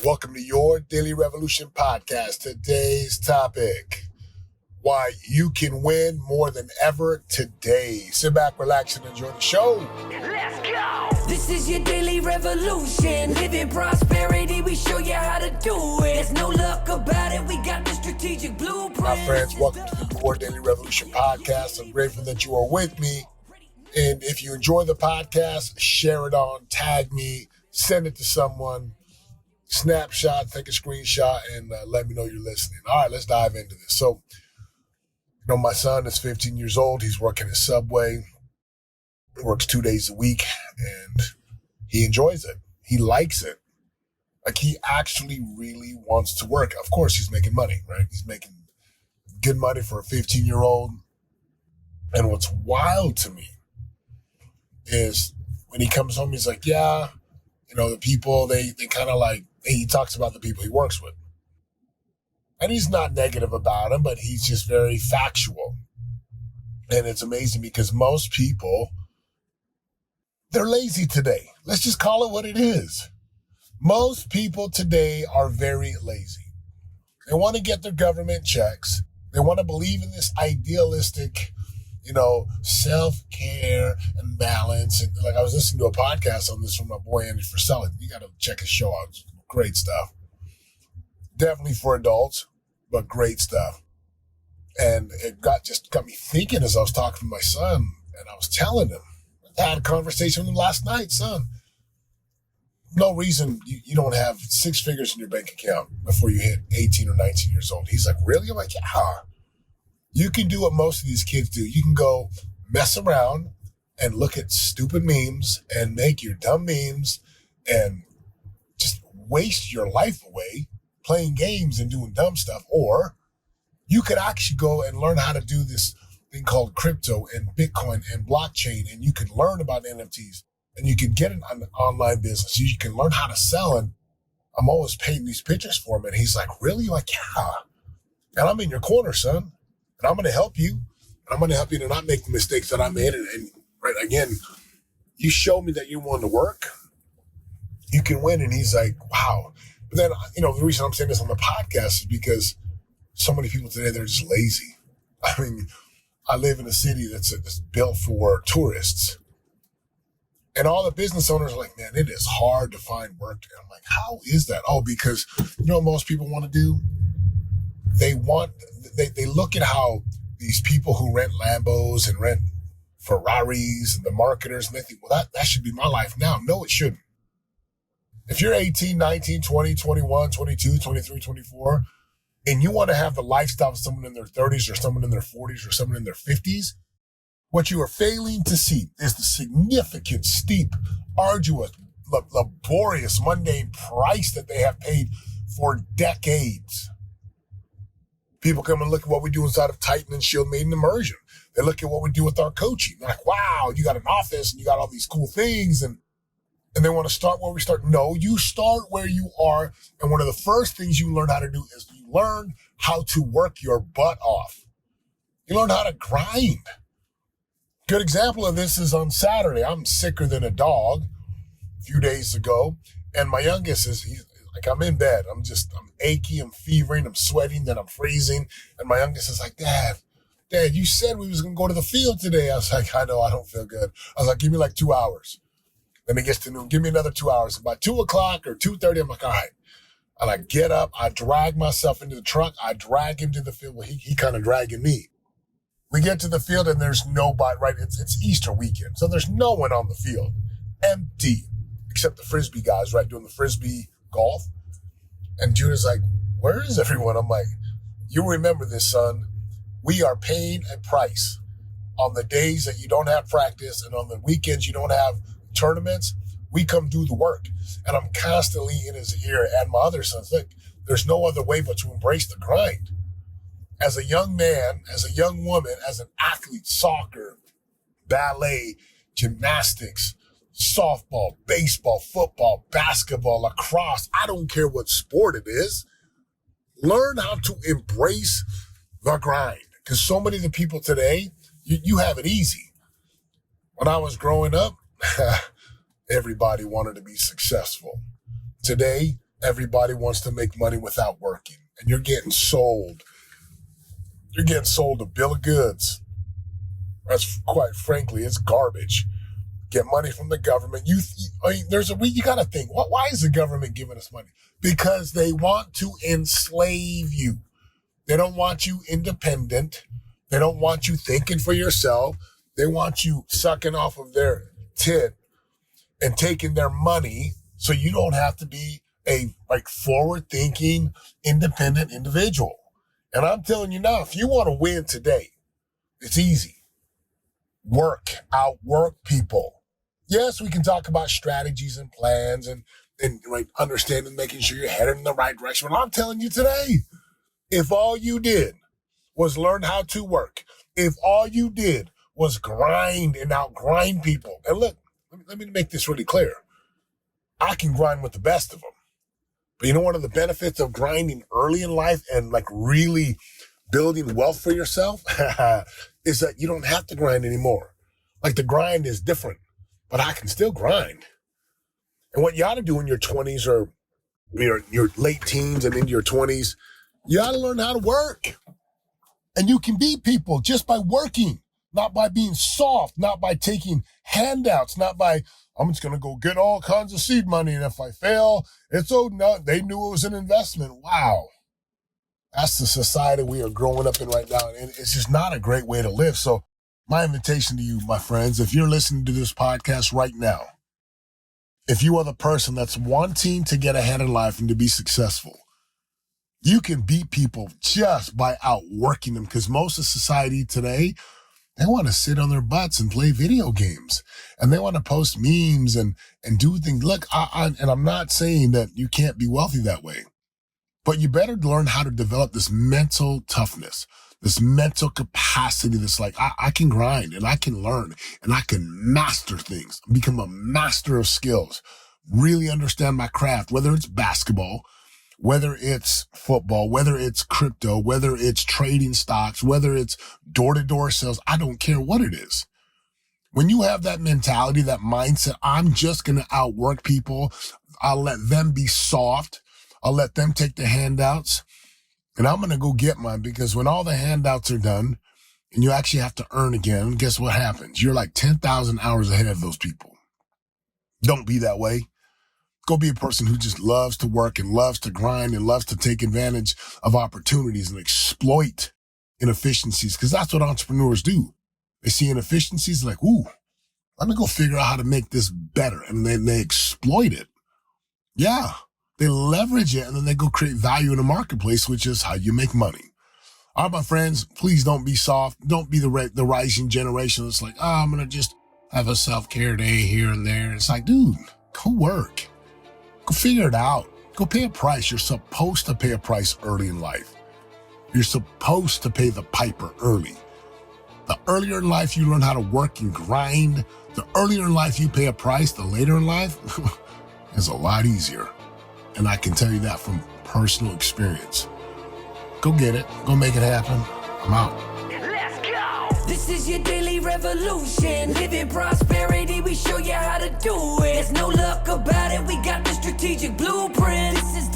Welcome to your Daily Revolution podcast. Today's topic, why you can win more than ever today. Sit back, relax, and enjoy the show. Let's go! This is your Daily Revolution. Living prosperity, we show you how to do it. There's no luck about it, we got the strategic blueprint. My friends, welcome to your Daily Revolution podcast. I'm grateful that you are with me. And if you enjoy the podcast, share it on, tag me, send it to someone. Snapshot, take a screenshot, and let me know you're listening. All right, let's dive into this. So, my son is 15 years old. He's working at Subway. He works 2 days a week, and he enjoys it. He likes it. Like, he actually really wants to work. Of course, he's making money, right? He's making good money for a 15-year-old. And what's wild to me is when he comes home, he's like, yeah, the people, they kind of like, he talks about the people he works with. And he's not negative about them, but he's just very factual. And it's amazing because most people, they're lazy today. Let's just call it what it is. Most people today are very lazy. They want to get their government checks. They want to believe in this idealistic, self-care and balance. And like I was listening to a podcast on this from my boy Andy Frisella. You got to check his show out. It's great stuff. Definitely for adults, but great stuff. And it got me thinking as I was talking to my son, and I was telling him, I had a conversation with him last night, son. No reason you don't have six figures in your bank account before you hit 18 or 19 years old. He's like, really? I'm like, yeah. You can do what most of these kids do. You can go mess around and look at stupid memes and make your dumb memes and just waste your life away playing games and doing dumb stuff. Or you could actually go and learn how to do this thing called crypto and Bitcoin and blockchain, and you can learn about NFTs and you can get an online business. You can learn how to sell. And I'm always painting these pictures for him. And he's like, really? Like, yeah. And I'm in your corner, son. And I'm going to help you. And I'm going to help you to not make the mistakes that I made. And right, again, you show me that you want to work, you can win. And he's like, wow. But then, the reason I'm saying this on the podcast is because so many people today, they're just lazy. I mean, I live in a city that's built for tourists. And all the business owners are like, man, it is hard to find work. And I'm like, how is that? Oh, because what most people want to do? They look at how these people who rent Lambos and rent Ferraris and the marketers, and they think, well, that should be my life now. No, it shouldn't. If you're 18, 19, 20, 21, 22, 23, 24, and you want to have the lifestyle of someone in their 30s or someone in their 40s or someone in their 50s, what you are failing to see is the significant, steep, arduous, laborious, mundane price that they have paid for decades. People come and look at what we do inside of Titan and Shield Maiden Immersion. They look at what we do with our coaching. They're like, wow, you got an office and you got all these cool things. And they want to start where we start. No, you start where you are. And one of the first things you learn how to do is you learn how to work your butt off. You learn how to grind. Good example of this is on Saturday. I'm sicker than a dog a few days ago. And my youngest he's like, I'm in bed. I'm achy, I'm fevering, I'm sweating, then I'm freezing. And my youngest is like, Dad, you said we was going to go to the field today. I was like, I know, I don't feel good. I was like, give me like 2 hours. Then it gets to noon, give me another 2 hours. By 2 o'clock or 2:30, I'm like, all right. And I get up, I drag myself into the truck, I drag him to the field. Well, he kind of dragging me. We get to the field and there's nobody, right? It's Easter weekend. So there's no one on the field. Empty. Except the Frisbee guys, right? Doing the Frisbee golf. And Judah's like, where is everyone? I'm like, you remember this, son. We are paying a price on the days that you don't have practice and on the weekends you don't have tournaments. We come do the work. And I'm constantly in his ear and my other sons. Look, there's no other way but to embrace the grind. As a young man, as a young woman, as an athlete, soccer, ballet, gymnastics, softball, baseball, football, basketball, lacrosse, I don't care what sport it is. Learn how to embrace the grind. Because so many of the people today, you have it easy. When I was growing up, everybody wanted to be successful. Today, Everybody wants to make money without working. And you're getting sold. You're getting sold a bill of goods. That's quite frankly, it's garbage. Get money from the government. You got to think, why is the government giving us money? Because they want to enslave you. They don't want you independent. They don't want you thinking for yourself. They want you sucking off of their tit and taking their money so you don't have to be a forward-thinking, independent individual. And I'm telling you now, if you want to win today, it's easy. Outwork people. Yes, we can talk about strategies and plans and understanding, making sure you're headed in the right direction. But I'm telling you today, if all you did was learn how to work, if all you did was grind and outgrind people, and look, let me make this really clear. I can grind with the best of them. But you know one of the benefits of grinding early in life and really building wealth for yourself is that you don't have to grind anymore. The grind is different, but I can still grind. And what you ought to do in your 20s or your late teens and into your 20s, you ought to learn how to work. And you can beat people just by working, not by being soft, not by taking handouts, not by, I'm just going to go get all kinds of seed money. And if I fail, they knew it was an investment. Wow. That's the society we are growing up in right now. And it's just not a great way to live. So my invitation to you, my friends, if you're listening to this podcast right now, if you are the person that's wanting to get ahead in life and to be successful, you can beat people just by outworking them, because most of society today, they want to sit on their butts and play video games, and they want to post memes and do things. Look, and I'm not saying that you can't be wealthy that way, but you better learn how to develop this mental toughness, this mental capacity that's I can grind and I can learn and I can master things, become a master of skills, really understand my craft, whether it's basketball, whether it's football, whether it's crypto, whether it's trading stocks, whether it's door-to-door sales, I don't care what it is. When you have that mentality, that mindset, I'm just going to outwork people. I'll let them be soft. I'll let them take the handouts, and I'm going to go get mine, because when all the handouts are done and you actually have to earn again, guess what happens? You're 10,000 hours ahead of those people. Don't be that way. Go be a person who just loves to work and loves to grind and loves to take advantage of opportunities and exploit inefficiencies, because that's what entrepreneurs do. They see inefficiencies ooh, let me go figure out how to make this better. And then they exploit it. Yeah, they leverage it, and then they go create value in the marketplace, which is how you make money. All right, my friends, please don't be soft. Don't be the rising generation that's I'm going to just have a self-care day here and there. It's dude, go work. Go figure it out. Go pay a price. You're supposed to pay a price early in life. You're supposed to pay the piper early. The earlier in life you learn how to work and grind, the earlier in life you pay a price, the later in life is a lot easier. And I can tell you that from personal experience. Go get it. Go make it happen. I'm out. This is your daily revolution. Living prosperity, we show you how to do it. There's no luck about it, we got the strategic blueprint. This is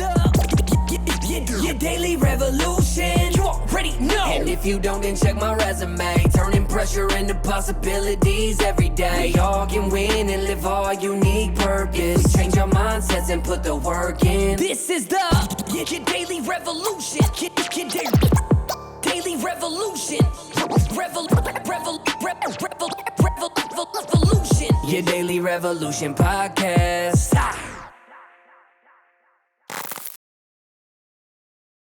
your daily revolution. You already know. And if you don't, then check my resume. Turning pressure into possibilities every day. We all can win and live our unique purpose. We change our mindsets and put the work in. This is your daily revolution. Daily revolution. Revolution. Your daily revolution podcast.